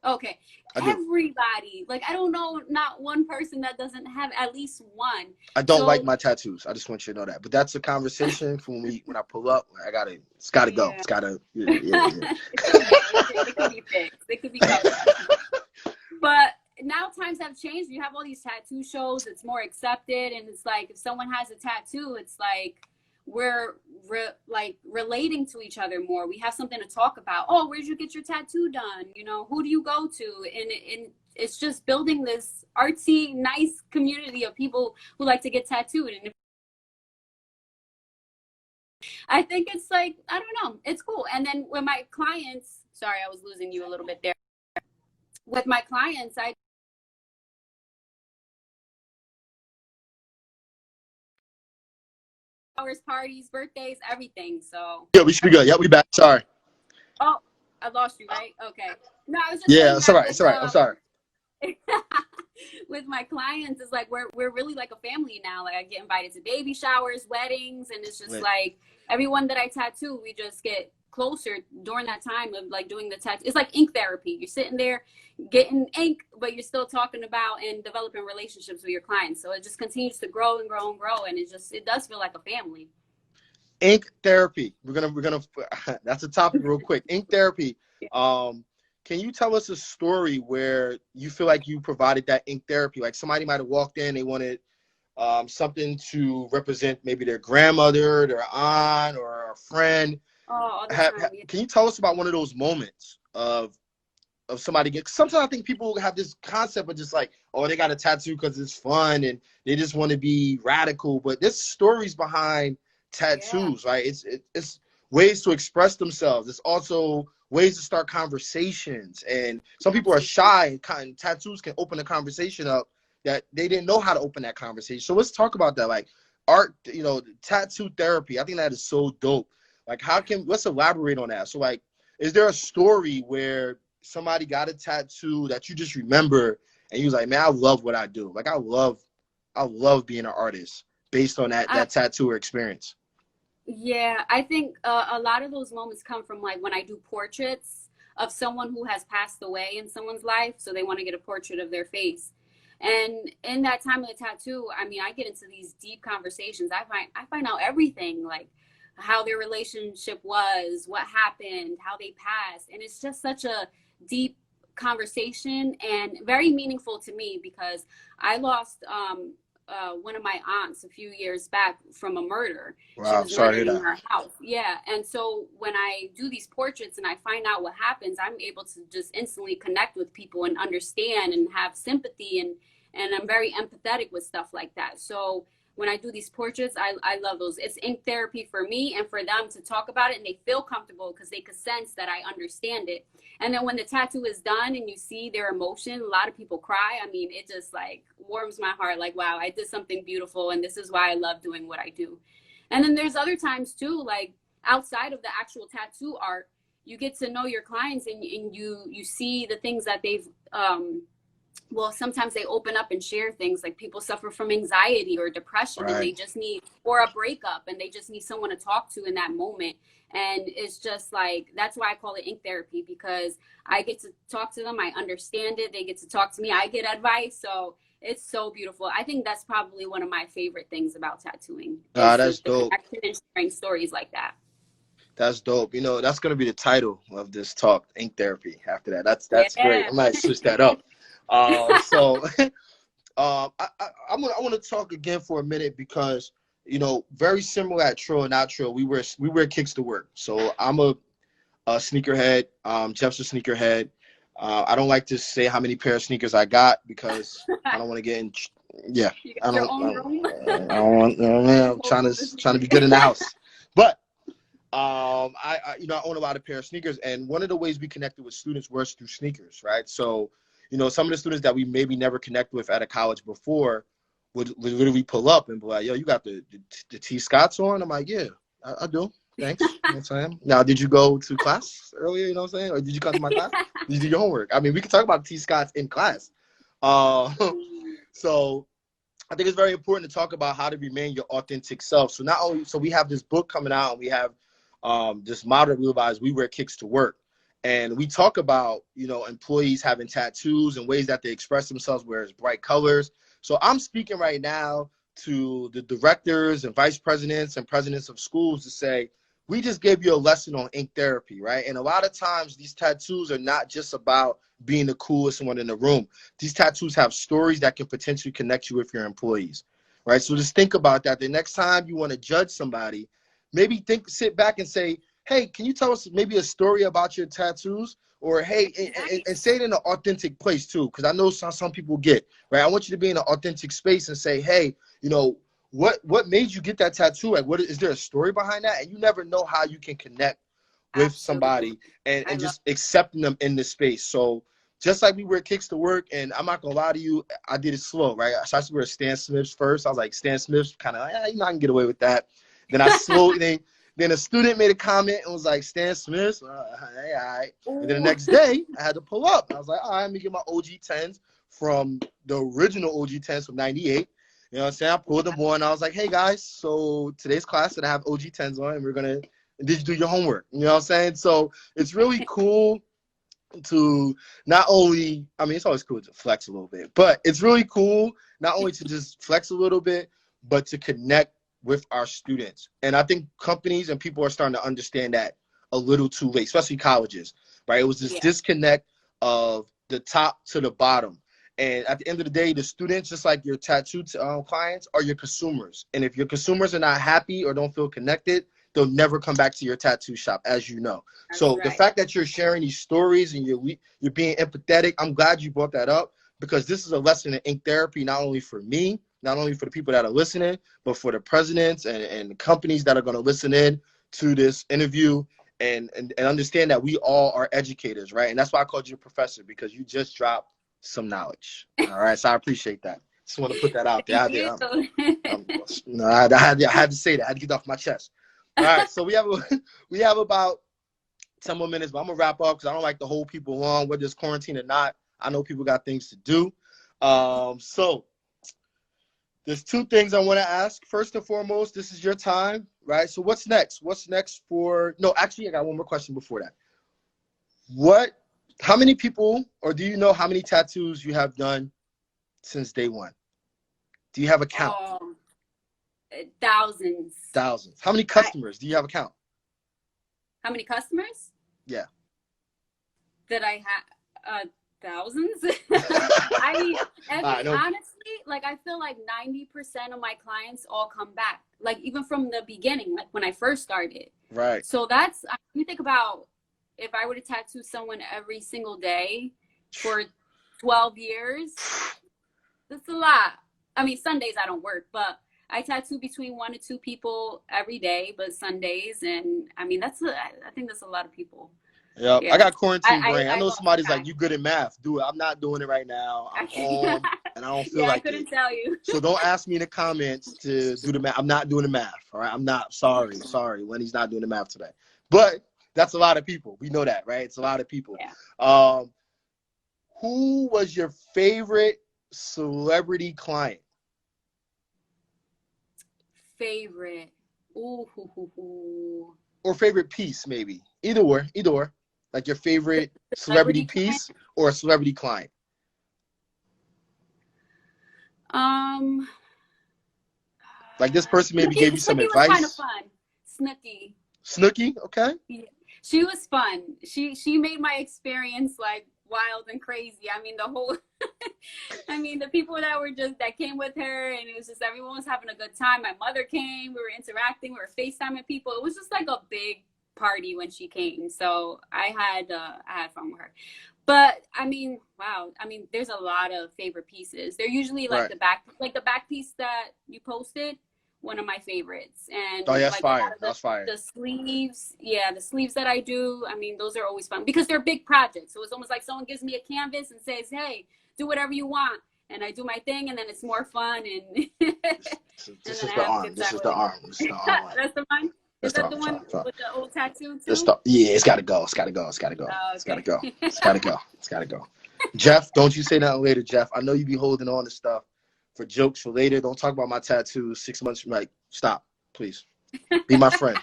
Okay. Everybody. Like, I don't know, not one person that doesn't have at least one. I don't like my tattoos. I just want you to know that. But that's a conversation for when I pull up. It's gotta go. It's gotta. Yeah. It's okay. It could be fixed. It could be covered. But now times have changed. You have all these tattoo shows. It's more accepted, and it's like if someone has a tattoo, it's like we're relating to each other more. We have something to talk about. Oh, where'd you get your tattoo done? You know, who do you go to? And it's just building this artsy, nice community of people who like to get tattooed. And I think it's like, I don't know, it's cool. And then with my clients, sorry, I was losing you a little bit there. With my clients, parties, birthdays, everything. So yeah, we should be good. Yeah, we back. Sorry. Oh, I lost you, right? Okay. No, I was just it's all right. It's all right. I'm sorry. With my clients, it's like we're really like a family now. Like, I get invited to baby showers, weddings, and it's just like everyone that I tattoo, we just get closer during that time of like doing the tattoo. It's like ink therapy. You're sitting there getting ink, but you're still talking about and developing relationships with your clients. So it just continues to grow and grow and grow, and it does feel like a family. Ink therapy. We're gonna that's a topic real quick. Ink therapy. Can you tell us a story where you feel like you provided that ink therapy? Like somebody might have walked in, they wanted something to represent maybe their grandmother, their aunt, or a friend. Can you tell us about one of those moments of somebody sometimes I think people have this concept of just like, oh, they got a tattoo because it's fun and they just want to be radical, but there's stories behind tattoos, right? It's ways to express themselves. It's also ways to start conversations, and some people are shy, and tattoos can open a conversation up that they didn't know how to open that conversation. So let's talk about that, like art, tattoo therapy. I think that is so dope. Like, let's elaborate on that. So like, is there a story where somebody got a tattoo that you just remember and you was like, man, I love what I do. Like, I love being an artist based on that tattoo or experience. Yeah, I think a lot of those moments come from like when I do portraits of someone who has passed away in someone's life. So they want to get a portrait of their face. And in that time of the tattoo, I mean, I get into these deep conversations. I find out everything, like how their relationship was, what happened, how they passed. And it's just such a deep conversation and very meaningful to me because I lost one of my aunts a few years back from a murder. She Wow, was sorry to murdered hear in that. her house. Yeah. And so when I do these portraits and I find out what happens, I'm able to just instantly connect with people and understand and have sympathy, and I'm very empathetic with stuff like that. So when I do these portraits, I love those. It's ink therapy for me and for them to talk about it, and they feel comfortable because they could sense that I understand it. And then when the tattoo is done and you see their emotion, a lot of people cry. I mean, it just like warms my heart. Like, wow, I did something beautiful, and this is why I love doing what I do. And then there's other times too, like outside of the actual tattoo art, you get to know your clients, and you see the things that they've well, sometimes they open up and share things, like people suffer from anxiety or depression, and they just need, or a breakup, and they just need someone to talk to in that moment. And it's just like, that's why I call it ink therapy, because I get to talk to them. I understand it. They get to talk to me. I get advice. So it's so beautiful. I think that's probably one of my favorite things about tattooing. That's dope. And sharing stories like that. That's dope. You know, that's going to be the title of this talk, ink therapy. After that, that's great. I might switch that up. So I want to talk again for a minute, because, you know, very similar at Trill and Not Trill, we wear kicks to work. So I'm a sneakerhead. Jeff's a sneakerhead. I don't like to say how many pair of sneakers I got, because I don't want to get in. Yeah, I don't want. I'm trying to be good in the house, but I you know, I own a lot of pair of sneakers, and one of the ways we connected with students was through sneakers, right? So, you know, some of the students that we maybe never connect with at a college before would literally pull up and be like, yo, you got the T Scotts on? I'm like, yeah, I do. Thanks. You know what I'm saying? Now, did you go to class earlier? You know what I'm saying? Or did you come to my class? Did you do your homework? I mean, we can talk about T Scotts in class. So I think it's very important to talk about how to remain your authentic self. So not only, so we have this book coming out, and we have this motto we realize, we wear kicks to work. And we talk about, you know, employees having tattoos and ways that they express themselves, where it's bright colors. So I'm speaking right now to the directors and vice presidents and presidents of schools to say, we just gave you a lesson on ink therapy, right? And a lot of times these tattoos are not just about being the coolest one in the room. These tattoos have stories that can potentially connect you with your employees, right? So just think about that. The next time you want to judge somebody, maybe sit back and say, hey, can you tell us maybe a story about your tattoos? Or, hey, and say it in an authentic place too, because I know some people get, right? I want you to be in an authentic space and say, hey, you know, what made you get that tattoo? Like, is there a story behind that? And you never know how you can connect with somebody and just accepting them in this space. So just like we wear kicks to work, and I'm not gonna lie to you, I did it slow, right? So I used to wear Stan Smiths first. I was like, Stan Smiths, kind of, you know, I can get away with that. Then I slowly, then a student made a comment and was like, Stan Smiths, hey, all right. And then the next day, I had to pull up. I was like, all right, let me get my OG 10s from the original OG 10s from 98. You know what I'm saying? I pulled them on. I was like, hey, guys, so today's class that I have OG 10s on, and did you do your homework? You know what I'm saying? So it's really cool to not only, I mean, it's always cool to flex a little bit, but it's really cool not only to just flex a little bit, but to connect with our students. And I think companies and people are starting to understand that a little too late, especially colleges, right? It was this disconnect of the top to the bottom. And at the end of the day, the students, just like your tattoo clients, are your consumers. And if your consumers are not happy or don't feel connected, they'll never come back to your tattoo shop, as you know. That's so right. The fact that you're sharing these stories and you're being empathetic, I'm glad you brought that up, because this is a lesson in ink therapy, not only for me, not only for the people that are listening, but for the presidents and the companies that are going to listen in to this interview and understand that we all are educators, right? And that's why I called you a professor, because you just dropped some knowledge. All right, so I appreciate that. Just want to put that out there. I had to say that. I had to get off my chest. All right, so we have about 10 more minutes, but I'm gonna wrap up because I don't like to hold people long, whether it's quarantine or not. I know people got things to do. So there's two things I want to ask. First and foremost, this is your time, right? So what's next? What's next for? No, actually, I got one more question before that. How many people, or do you know how many tattoos you have done since day one? Do you have a count? Thousands. Thousands. How many customers do you have a count? How many customers? Yeah. That I have thousands. I mean, honestly, like I feel like 90% of my clients all come back, like even from the beginning, like when I first started. Right. So that's, you think about if I were to tattoo someone every single day for 12 years, that's a lot. I mean, Sundays I don't work, but I tattoo between 1 to 2 people every day, but Sundays. And I mean, I think that's a lot of people. Yeah, I got quarantine brain. I know lost somebody's track. like, you good at math. Do it. I'm not doing it right now. I'm home and I don't feel like I couldn't it. tell you. So don't ask me in the comments to do the math. I'm not doing the math. All right. I'm not. Sorry. When he's not doing the math today. But that's a lot of people. We know that, right? It's a lot of people. Yeah. Who was your favorite celebrity client? Favorite. Ooh. Or favorite piece, maybe. Either or. Like your favorite celebrity piece client? Or a celebrity client. Like this person maybe gave you some advice. Snooki was kind of fun. Snooki, okay. Yeah. She was fun. She made my experience like wild and crazy. I mean, the people that came with her, and it was just, everyone was having a good time. My mother came, we were interacting, we were FaceTiming people. It was just like a big party when she came. So I had fun with her. But I mean, wow. I mean, there's a lot of favorite pieces. They're usually like the back piece that you posted. One of my favorites. And that's fire. That's fire. The sleeves, the sleeves that I do, I mean, those are always fun because they're big projects. So it's almost like someone gives me a canvas and says, hey, do whatever you want. And I do my thing, and then it's more fun. And this is the arm. This is the arm. That's the one? Is that the one with the old tattoo too? It's got to go. It's got to go. It's got to go. Oh, okay. It's got to go. It's got to go. It's got to go. Jeff, don't you say nothing later, Jeff. I know you be holding on to stuff for jokes for later. Don't talk about my tattoos 6 months from like, stop, please. Be my friend.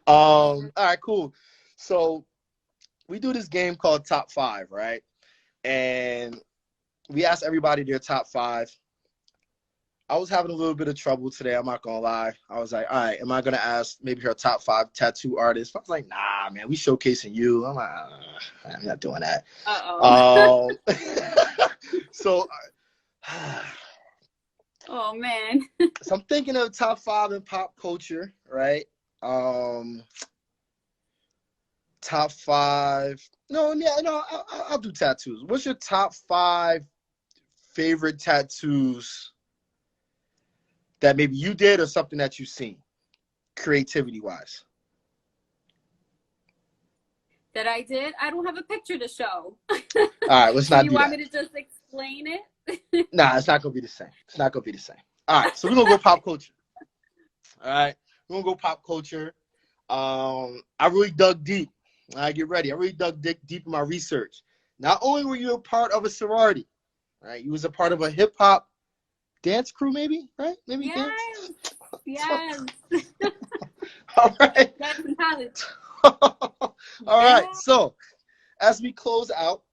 All right, cool. So we do this game called Top 5, right? And we ask everybody their top 5. I was having a little bit of trouble today. I'm not gonna lie. I was like, all right, am I gonna ask maybe her top 5 tattoo artists? I was like, nah, man, we showcasing you. I'm like, I'm not doing that. So, oh man. So I'm thinking of top 5 in pop culture, right? Top 5. I'll do tattoos. What's your top 5 favorite tattoos that maybe you did or something that you've seen, creativity wise? That I did? I don't have a picture to show. All right, let's not do that. You want me to just explain it? Nah, it's not gonna be the same. It's not gonna be the same. All right, so we're gonna go pop culture. All right, we're gonna go pop culture. I really dug deep. All right, get ready. I really dug deep in my research. Not only were you a part of a sorority, right? You was a part of a hip hop dance crew, maybe, right? Maybe yes. Dance. Yes. All right. That's in college. All right. So, as we close out,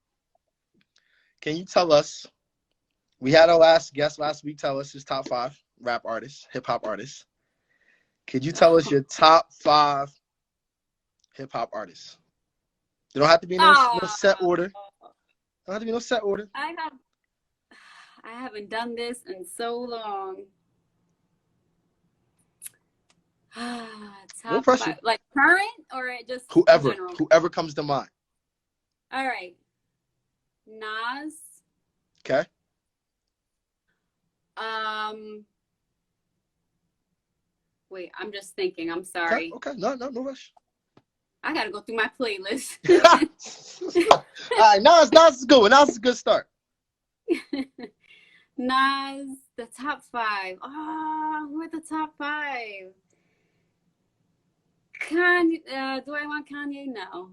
can you tell us? We had our last guest last week tell us his top 5 rap artists, hip hop artists. Could you tell us your top 5 hip hop artists? There don't have to be no set order. Don't have to be no set order. I haven't done this in so long. No pressure. 5, like current or just whoever comes to mind. All right. Nas. Okay. Wait, I'm just thinking. I'm sorry. Okay. No rush. I gotta go through my playlist. All right, Nas is a good one. Nas is a good start. Nas, the top 5. Who are the top 5? Kanye. Do I want Kanye? No.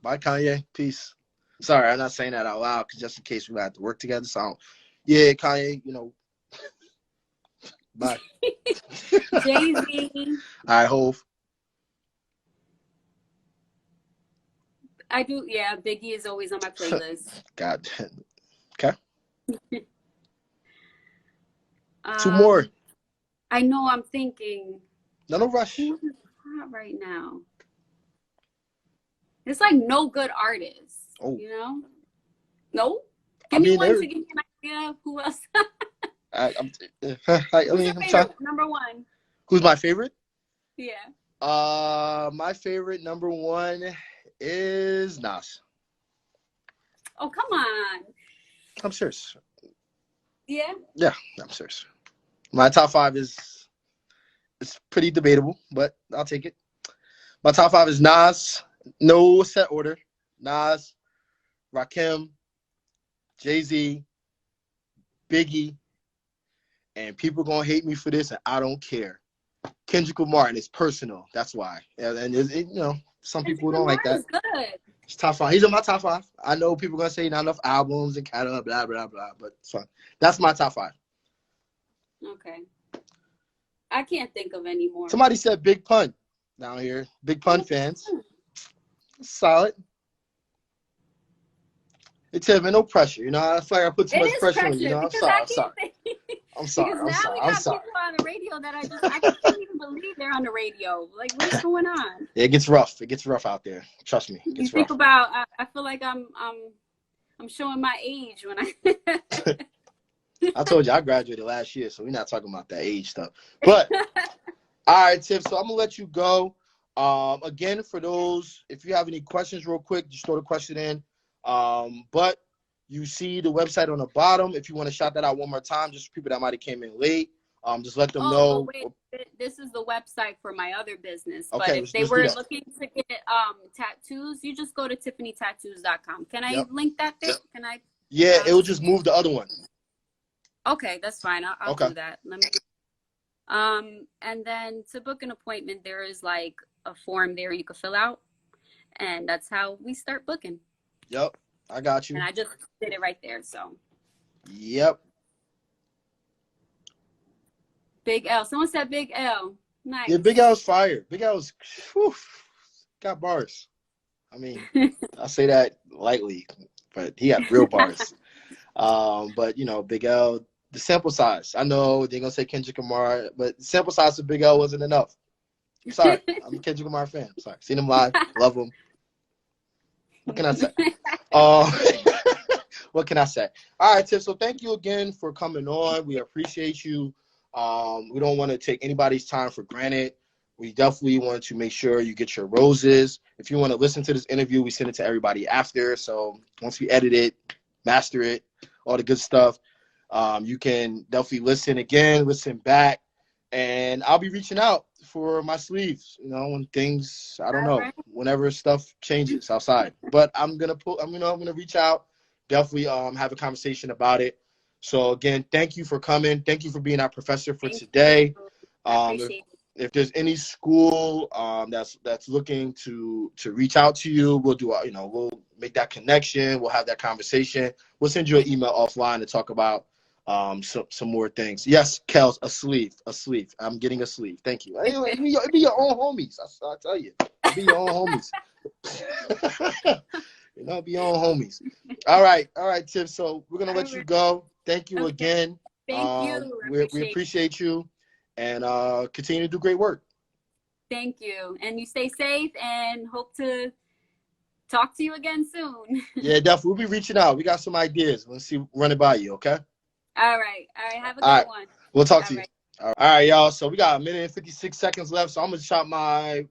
Bye, Kanye. Peace. Sorry, I'm not saying that out loud because just in case we have to work together. So, yeah, Kanye, bye. Jay-Z. All right, Hove. I do, yeah. Biggie is always on my playlist. God. Okay. 2 more. I know. I'm thinking. No rush. Who's hot right now? It's like no good artists. Oh. No. Give me one to give me an Yeah, who else? I'm Who's your I'm favorite? trying. Number one. Who's my favorite? Yeah. My favorite number one is Nas. Oh, come on. I'm serious. Yeah. Yeah, I'm serious. My top five is it's pretty debatable, but I'll take it. My top five is Nas, no set order. Nas, Rakim, Jay-Z, Biggie, and people gonna hate me for this, and I don't care. Kendrick Lamar, and it's personal. That's why. And some people don't like that. Is good. It's top five. He's in my top five. I know people gonna say not enough albums and catalog, blah blah blah, but it's fine. That's my top five. Okay. I can't think of any more. Somebody said Big Pun down here. Big Pun fans. Solid. It's having no pressure. I feel like I put too much pressure on you. I'm sorry. I'm sorry. Because now we got people on the radio that I can't even believe they're on the radio. Like, what's going on? Yeah, it gets rough. It gets rough out there. Trust me. It gets rough. Think about. I feel like I'm showing my age when I. I told you I graduated last year, so we're not talking about that age stuff. But all right, Tiff. So I'm gonna let you go. Again, for those, if you have any questions, real quick, just throw the question in. But you see the website on the bottom. If you want to shout that out one more time, just for people that might have came in late, just let them know. Wait, this is the website for my other business. Okay, but if they were looking to get tattoos, you just go to tiffanytattooz.com. Can I link that there? Can I? Yeah, it will just move the other one. Okay, that's fine. I'll okay. do that. Let me. And then to book an appointment, there is like a form there you can fill out, and that's how we start booking. Yep, I got you. And I just did it right there. So. Yep. Big L. Someone said Big L. Nice. Yeah, Big L's fire. Big L's got bars. I mean, I say that lightly, but he got real bars. But Big L, the sample size. I know they're gonna say Kendrick Lamar, but the sample size for Big L wasn't enough. I'm sorry. I'm a Kendrick Lamar fan. I'm sorry. Seen him live. Love him. What can I say? What can I say? All right, Tiff. So thank you again for coming on. We appreciate you. We don't want to take anybody's time for granted. We definitely want to make sure you get your roses. If you want to listen to this interview, we send it to everybody after. So once we edit it, master it, all the good stuff, you can definitely listen again, listen back, and I'll be reaching out for my sleeves. When things, I don't know, whenever stuff changes outside. But I'm gonna reach out. Definitely have a conversation about it. So again, thank you for coming. Thank you for being our professor for today. If there's any school that's looking to reach out to you, we'll do we'll make that connection. We'll have that conversation. We'll send you an email offline to talk about some more things. Yes, Kels, a sleeve. I'm getting a sleeve. Thank you. It be your own homies. I tell you, be your own homies. Be your own homies. All right, Tiff. So we're gonna let you go. Thank you again. Thank you. We appreciate you, and continue to do great work. Thank you, and you stay safe, and hope to talk to you again soon. Yeah, definitely. We'll be reaching out. We got some ideas. We'll run it by you. Okay. All right. Have a good one. We'll talk to you. All right, y'all. So we got 1 minute and 56 seconds left. So I'm gonna shout my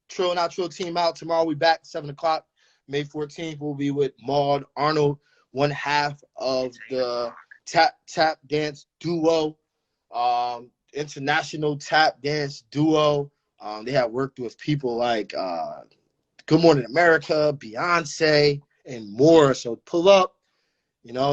Trill Not Trill team out tomorrow. We back 7:00. May 14th. We'll be with Maud Arnold, one half of the tap dance duo, international tap dance duo. They have worked with people like Good Morning America, Beyonce, and more. So pull up.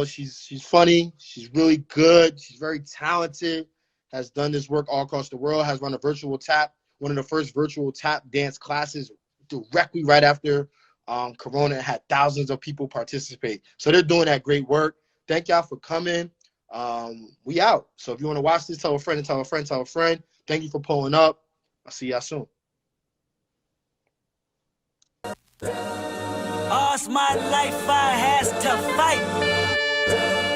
She's funny. She's really good. She's very talented. Has done this work all across the world. Has run a virtual tap, one of the first virtual tap dance classes directly right after Corona, had thousands of people participate. So they're doing that great work. Thank y'all for coming. We out. So if you want to watch this, tell a friend and tell a friend, tell a friend. Thank you for pulling up. I'll see y'all soon. All's my life I has to fight.